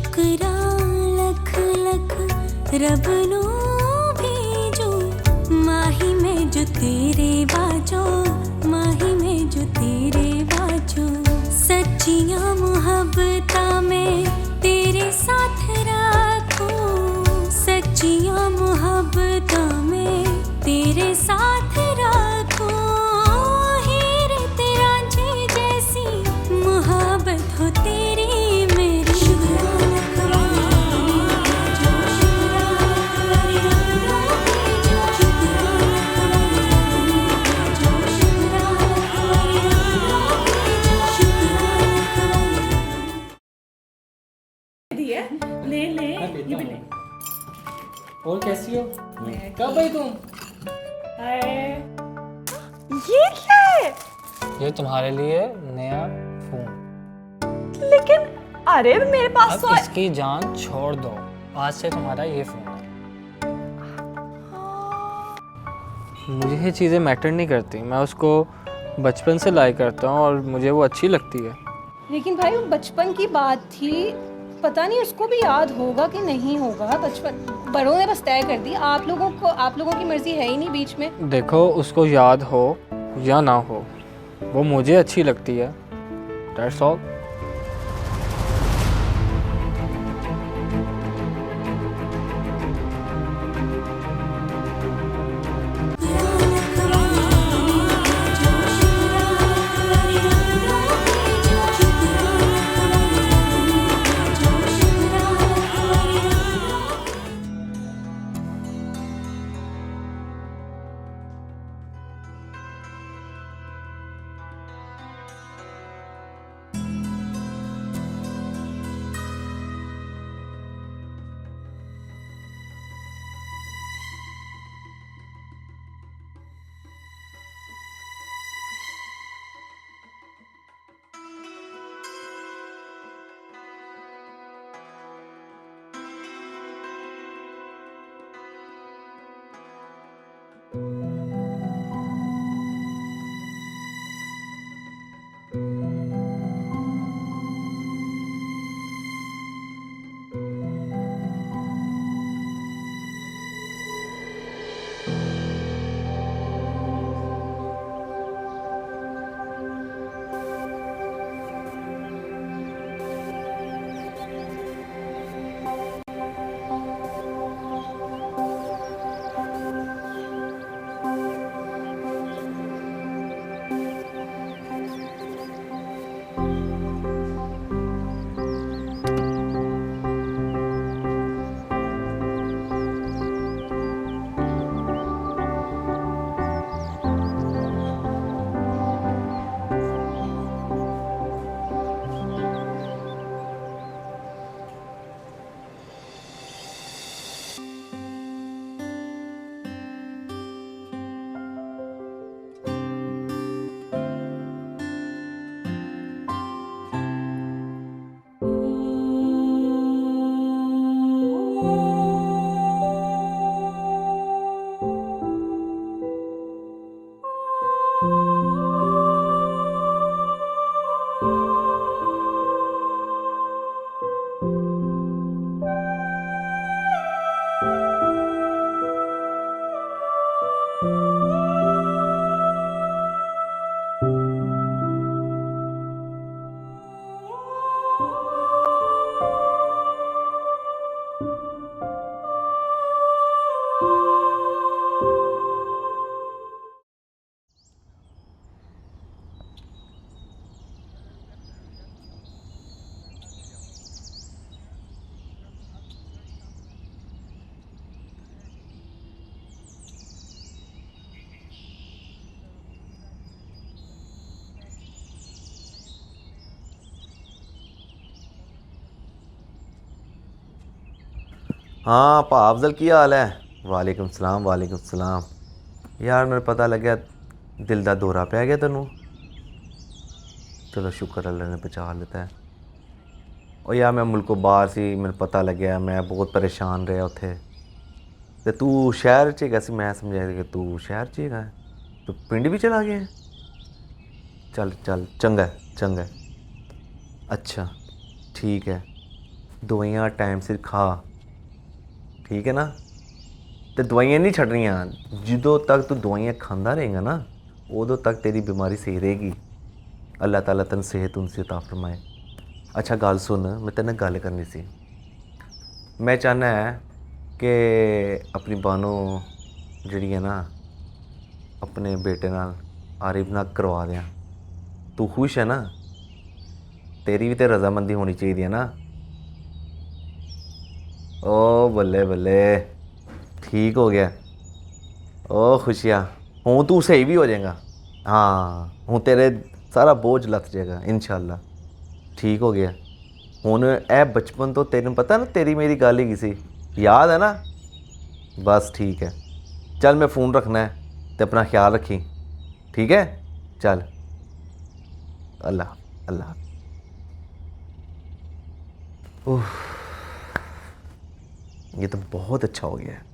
शुक्रा लख लख रब नो भेजो, माही में जो तेरे बाजो, माही में जो तेरे बाजो। सच्चियां मुहब्बता में तेरे साथ रखूं, सच्चियां मुहब्बता में तेरे साथ रखूं। हीर तेरा जी जैसी मोहब्बत हो तेरी मेरी। ले ले ये भी ले। और कैसी हो? कब आई तुम? ये क्या है? ये तुम्हारे लिए नया फोन। लेकिन अरे मेरे पास अब तो इसकी जान छोड़ दो, आज से तुम्हारा ये फोन है। मुझे ये चीज़ें मैटर नहीं करती, मैं उसको बचपन से लाइक करता हूँ और मुझे वो अच्छी लगती है। लेकिन भाई वो बचपन की बात थी, पता नहीं उसको भी याद होगा कि नहीं होगा। बचपन बड़ों ने बस तय कर दी, आप लोगों की मर्जी है ही नहीं बीच में। देखो, उसको याद हो या ना हो, वो मुझे अच्छी लगती है, दैट्स ऑल। हाँ भा अफजल की हाल है? वालेकुम सलाम वालेकुम सलाम। यार मेरे पता लग्या दिल का दौरा पै गया तेनों। चलो शुक्र अल्लाह ने बचा लेता है। और यार मैं मुल्कों बाहर सी, मैंने पता लग्या मैं बहुत परेशान रहा उत्थे। ते तू शहर च गया सी, मैं समझाया कि तू शहर च है, तू पिंड भी चला गया? चल चल चंगा है चंगा है। अच्छा ठीक है। दवाइयाँ टाइम सिर खा, ठीक है ना। तो दवाइयाँ नहीं छड़नियाँ, जो तक तू दवाइयाँ खांदा रहेगा ना उदों तक तेरी बीमारी सही रहेगी। अल्लाह ताला तेन सेहत उनसे अता फरमाए। अच्छा गल सुन, मैं तेरे गल करनी सी। मैं चाहना है कि अपनी बानो जिहड़ी है ना अपने बेटे नाल आरिफ नाल करवा दें। तू खुश है ना? तेरी भी तो रजामंदी होनी चाहिए है ना। ओ बल्ले बल्ले, ठीक हो गया। ओ खुशियाँ, हूँ तू सही भी हो जाएगा। हाँ हूँ तेरे सारा बोझ लथ जाएगा इंशाल्लाह। ठीक हो गया। हुन ए बचपन तो तेन पता ना तेरी मेरी गल ही सी, याद है ना। बस ठीक है, चल मैं फ़ोन रखना है तो अपना ख्याल रखी, ठीक है। चल, अल्लाह अल्लाह। ओह, ये तो बहुत अच्छा हो गया है।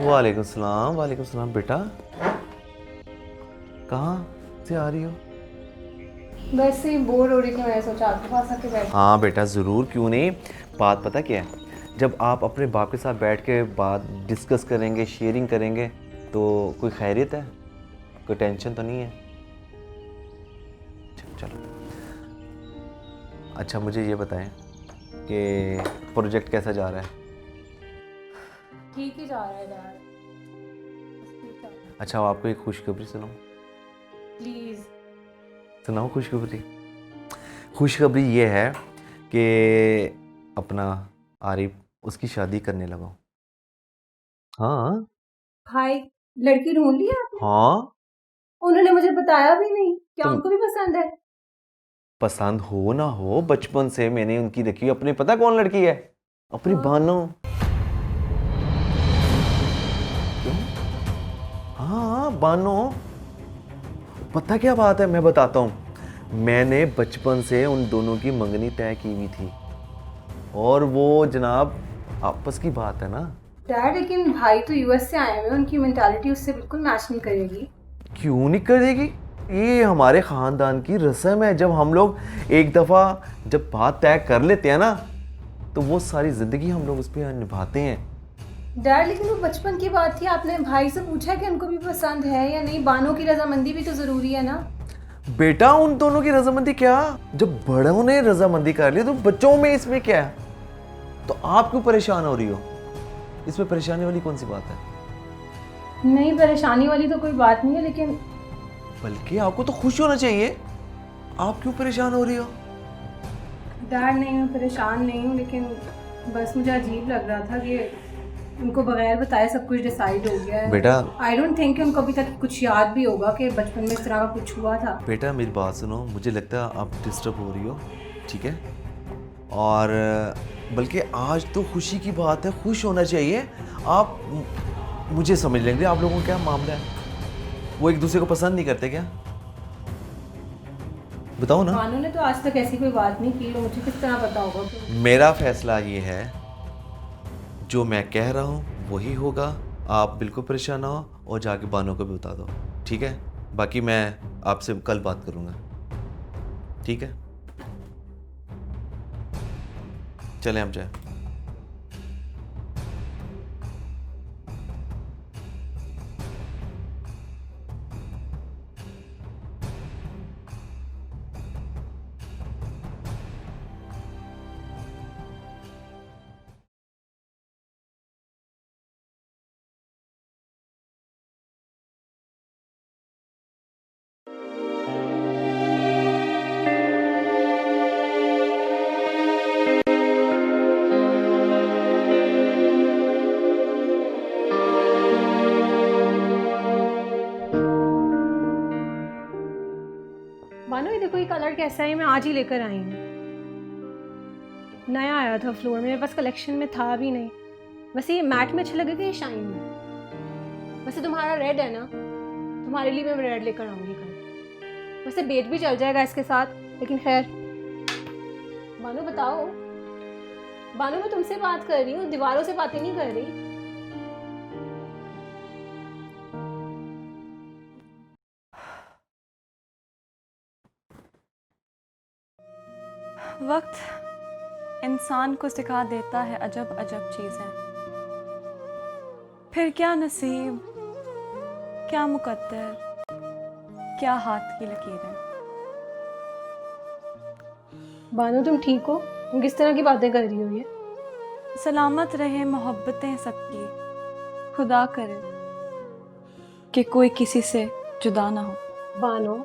वालेकुम सलाम, वालेकुम सलाम। बेटा कहाँ से आ रही हो? वैसे ही बोर हो रही थी, मैंने सोचा आपके पास आके बैठ। हाँ बेटा ज़रूर, क्यों नहीं। बात पता क्या है, जब आप अपने बाप के साथ बैठ के बात डिस्कस करेंगे, शेयरिंग करेंगे तो कोई खैरियत है, कोई टेंशन तो नहीं है। चलो अच्छा मुझे ये बताएं कि प्रोजेक्ट कैसा जा रहा है? ठीक ही जा रहा है यार, ठीक जा रहा है। अच्छा आपको एक खुशखबरी सुनाऊं? प्लीज़। सुनाऊं खुशखबरी? खुशखबरी ये है कि अपना आरिफ उसकी शादी करने लगा हूं। हाँ भाई, लड़की ढूंढ ली आपने? हाँ। उन्होंने मुझे बताया भी नहीं। क्या तुम उनको भी पसंद है? पसंद हो ना हो, बचपन से मैंने उनकी देखी। अपनी पता कौन लड़की है? अपनी बानो। क्यों? हाँ बानो। पता क्या बात है, मैं बताता हूँ। मैंने बचपन से उन दोनों की मंगनी तय की हुई थी और वो जनाब आपस की बात है ना। डैड, लेकिन भाई तो यूएस से आए हुए हैं, उनकी मेंटालिटी उससे बिल्कुल मैच नहीं करेगी। क्यों नहीं करेगी? ये हमारे ख़ानदान की रस्म है। जब हम लोग एक दफ़ा जब बात तय कर लेते हैं ना तो वो सारी ज़िंदगी हम लोग उस पर निभाते हैं। डैड, लेकिन वो बचपन की बात थी। आपने भाई से पूछा कि उनको भी पसंद है या नहीं? बानों की रजामंदी भी तो ज़रूरी है ना। बेटा उन दोनों की रजामंदी क्या, जब बड़ों ने रजामंदी कर ली तो बच्चों में इसमें क्या है? तो आप क्यों परेशान हो रही हो? इसमें परेशानी वाली कौन सी बात है? नहीं, परेशानी वाली तो कोई बात नहीं है, लेकिन बल्कि आपको तो खुश होना चाहिए। आप क्यों परेशान हो रही हो? डैड नहीं, मैं परेशान नहीं हूँ, लेकिन बस मुझे अजीब लग रहा था कि उनको बगैर बताए सब कुछ डिसाइड हो गया है। बेटा आई डोंट थिंक कि उनको अभी तक कुछ याद भी होगा कि बचपन में इस तरह का कुछ हुआ था। बेटा मेरी बात सुनो, मुझे लगता है आप डिस्टर्ब हो रही हो, ठीक है। और बल्कि आज तो खुशी की बात है, खुश होना चाहिए। आप मुझे समझ लेंगे आप लोगों का क्या मामला है। वो एक दूसरे को पसंद नहीं करते क्या? बताओ ना। बानो ने तो आज तक ऐसी कोई बात नहीं की, मुझे किस तरह पता होगा कि मेरा फैसला ये है, जो मैं कह रहा हूँ वही होगा। आप बिल्कुल परेशान ना हो और जाके बानों को भी बता दो, ठीक है। बाकी मैं आपसे कल बात करूँगा, ठीक है। चलें हम जाए। बानो, ये देखो ये कलर कैसा है, मैं आज ही लेकर आई हूँ। नया आया था फ्लोर में, मेरे पास कलेक्शन में था भी नहीं। वैसे ये मैट में अच्छा लगेगा या शाइन में? वैसे तुम्हारा रेड है ना, तुम्हारे लिए मैं रेड लेकर आऊँगी कल। वैसे बेट भी चल जाएगा इसके साथ, लेकिन खैर। बानो बताओ। बानो, मैं तुमसे बात कर रही हूँ, दीवारों से बातें नहीं कर रही। वक्त इंसान को सिखा देता है अजब अजब चीज़ें। फिर क्या नसीब, क्या मुकद्दर, क्या हाथ की लकीरें। बानो तुम ठीक हो? तुम किस तरह की बातें कर रही हो ये? सलामत रहे मोहब्बतें सबकी, खुदा करे कि कोई किसी से जुदा ना हो। बानो,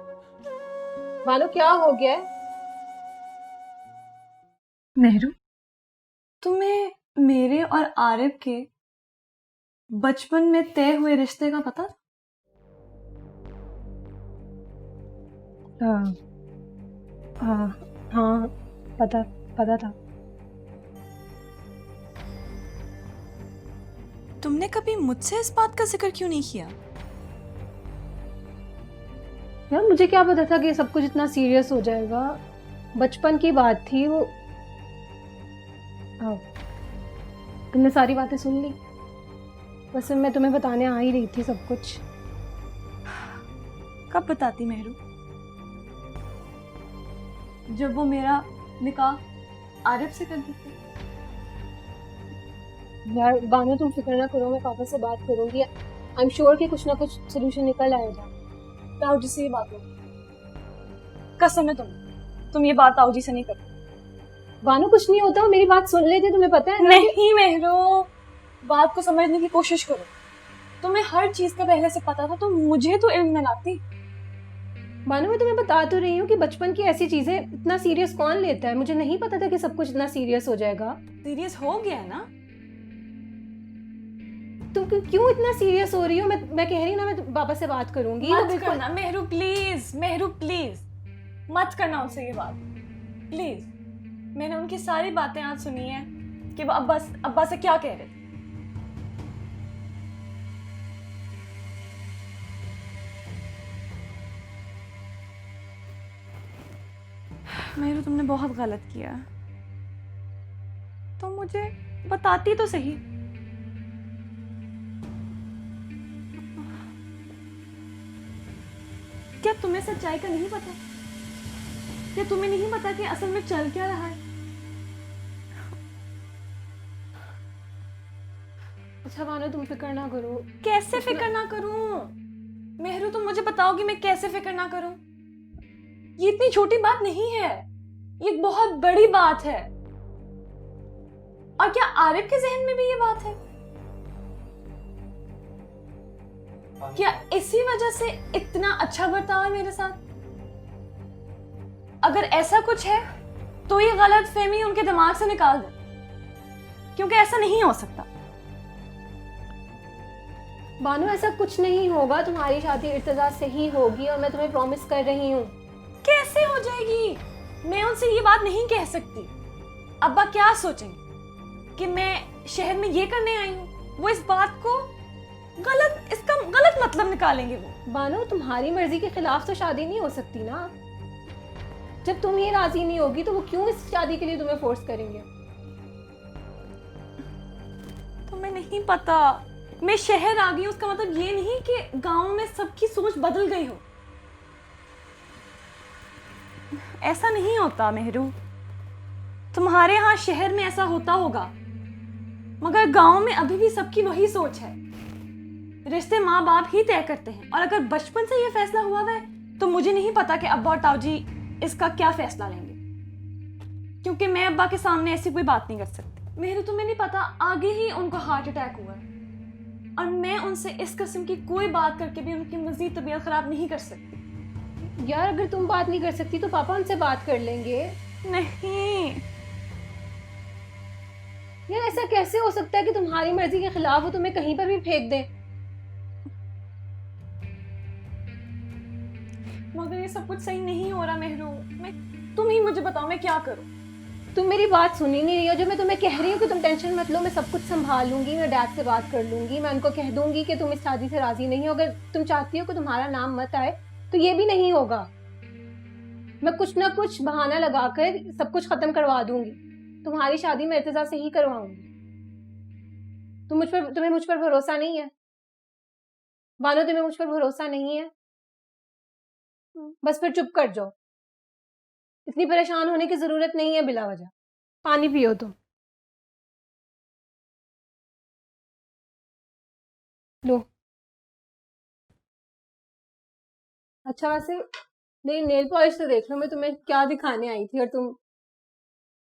बानो क्या हो गया है? नेहरू, तुम्हें मेरे और आरिफ के बचपन में तय हुए रिश्ते का पता? हाँ हाँ हाँ, पता पता था। तुमने कभी मुझसे इस बात का जिक्र क्यों नहीं किया? यार मुझे क्या पता था कि सब कुछ इतना सीरियस हो जाएगा। बचपन की बात थी वो। हाँ, तुमने सारी बातें सुन ली? बस मैं तुम्हें बताने आ ही रही थी सब कुछ। कब बताती मेहरू? जब वो मेरा निकाह आरिफ से कर देती। यार बानो तुम फिक्र ना करो, मैं पापा से बात करूंगी। आई एम श्योर कि कुछ ना कुछ सोल्यूशन निकल आएगा। ताऊजी से ये बात हो, कसम है तुम ये बात ताऊजी से नहीं करती। बानो कुछ नहीं होता, मेरी बात सुन लेते, तुम्हें पता है ना? नहीं मेहरू, बात को समझने की कोशिश करो। तुम्हें हर चीज का पहले से पता था तो मुझे तो इल्म में लाती। बानो मैं तुम्हें बता तो रही हूँ कि बचपन की ऐसी चीजें इतना सीरियस कौन लेता है। मुझे नहीं पता था कि सब कुछ इतना सीरियस हो जाएगा। सीरियस हो गया ना? तुम क्यों इतना सीरियस हो रही हो? मैं कह रही हूँ ना, मैं पापा से बात करूंगी। मत करना मेहरू, प्लीज मेहरू प्लीज मत करना उनसे ये बात प्लीज। मैंने उनकी सारी बातें आज सुनी है कि वो अब्बा से क्या कह रहे थे। मेहरू तुमने बहुत गलत किया। तुम मुझे बताती तो सही। क्या तुम्हें सच्चाई का नहीं पता? क्या तुम्हें नहीं पता कि असल में चल क्या रहा है? अच्छा बानो तुम फिक्र ना करो। कैसे फिक्र ना करूं? मेहरू तुम मुझे बताओ कि मैं कैसे फिक्र ना करूं? ये इतनी छोटी बात नहीं है, ये बहुत बड़ी बात है। और क्या आरिफ के जहन में भी ये बात है? क्या इसी वजह से इतना अच्छा बर्ताव है मेरे साथ? अगर ऐसा कुछ है तो ये गलत फहमी उनके दिमाग से निकाल दे, क्योंकि ऐसा नहीं हो सकता। बानो ऐसा कुछ नहीं होगा, तुम्हारी शादी इर्तिजा से ही होगी और मैं तुम्हें प्रॉमिस कर रही हूँ। कैसे हो जाएगी? मैं उनसे ये बात नहीं कह सकती। अब्बा क्या सोचेंगे कि मैं शहर में ये करने आई हूँ? वो इस बात को इसका गलत मतलब निकालेंगे वो। बानो तुम्हारी मर्जी के खिलाफ तो शादी नहीं हो सकती ना। जब तुम ही राजी नहीं होगी तो वो क्यों इस शादी के लिए तुम्हें फोर्स करेंगे? तुम्हें नहीं पता, मैं शहर आ गई हूं, उसका मतलब ये नहीं कि गांव में सबकी सोच बदल गई हो। ऐसा नहीं होता मेहरू। तुम्हारे यहाँ शहर में ऐसा होता होगा, मगर गांव में अभी भी सबकी वही सोच है। रिश्ते माँ बाप ही तय करते हैं, और अगर बचपन से ये फैसला हुआ है तो मुझे नहीं पता कि अब्बा और ताऊजी इसका क्या फैसला लेंगे, क्योंकि मैं अब्बा के सामने ऐसी कोई बात नहीं कर सकती। मेरे तुम्हें नहीं पता, आगे ही उनको हार्ट अटैक हुआ है और मैं उनसे इस किस्म की कोई बात करके भी उनकी मजीद तबीयत खराब नहीं कर सकती। यार अगर तुम बात नहीं कर सकती तो पापा उनसे बात कर लेंगे। नहीं यार ऐसा कैसे हो सकता है कि तुम्हारी मर्जी के खिलाफ वो तुम्हें कहीं पर भी फेंक दें? मगर ये सब कुछ सही नहीं हो रहा मेहरू। तुम ही मुझे बताओ मैं क्या करूं? तुम मेरी बात सुन ही नहीं रही हो। जो मैं तुम्हें कह रही हूँ कि तुम टेंशन मत लो, मैं सब कुछ संभाल लूंगी। मैं डैड से बात कर लूंगी, मैं उनको कह दूंगी कि तुम इस शादी से राजी नहीं हो। अगर तुम चाहती हो कि तुम्हारा नाम मत आए तो ये भी नहीं होगा। मैं कुछ ना कुछ बहाना लगाकर सब कुछ खत्म करवा दूंगी। तुम्हारी शादी मैं इर्तिजा से ही करवाऊंगी। तुम्हें मुझ पर भरोसा नहीं है बानो? तुम्हें मुझ पर भरोसा नहीं है? बस फिर चुप कर जाओ। इतनी परेशान होने की ज़रूरत नहीं है बिला वजह। पानी पियो तुम। लो। अच्छा वैसे मेरी नेल पॉलिश तो देख लो, मैं तुम्हें क्या दिखाने आई थी और तुम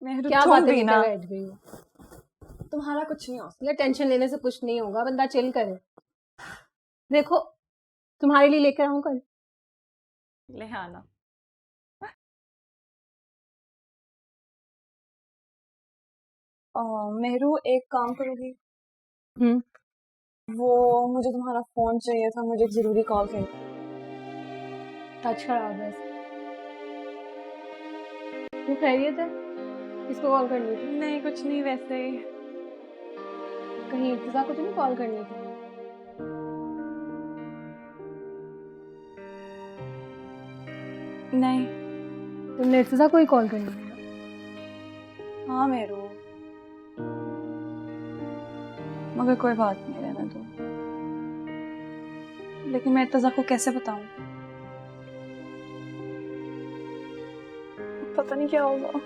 मेहरू क्या तुम बातें भी लेकर ना, बैठ गई हो। तुम्हारा कुछ नहीं हो सकता। ये टेंशन लेने से कुछ नहीं होगा, बंदा चिल करे। देखो तुम्हारे लिए लेकर आऊं कल। ले आना। मेहरू एक काम करोगी? वो मुझे तुम्हारा फोन चाहिए था, मुझे एक जरूरी कॉल करनी। टच खराब है। तू खैरियत है? किसको कॉल करनी थी? नहीं कुछ नहीं, वैसे ही। कहीं इर्तिजा को तो नहीं कॉल करनी थी? नहीं। तुमने इर्तिजा को ही कॉल करनी थी? हाँ मेरू, मगर कोई बात नहीं, रहने दो। लेकिन मैं इर्तिजा को कैसे बताऊं? पता नहीं क्या होगा।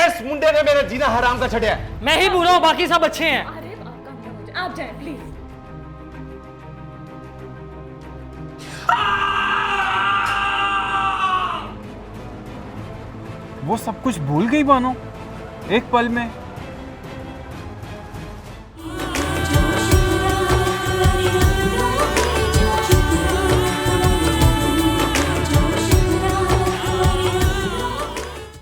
इस मुंडे ने मेरा जीना हराम का छड़िया। मैं ही बुरा हूँ, बाकी सब अच्छे हैं। अरे आपका क्या मुझे, आप जाए प्लीज। वो सब कुछ भूल गई बानो एक पल में।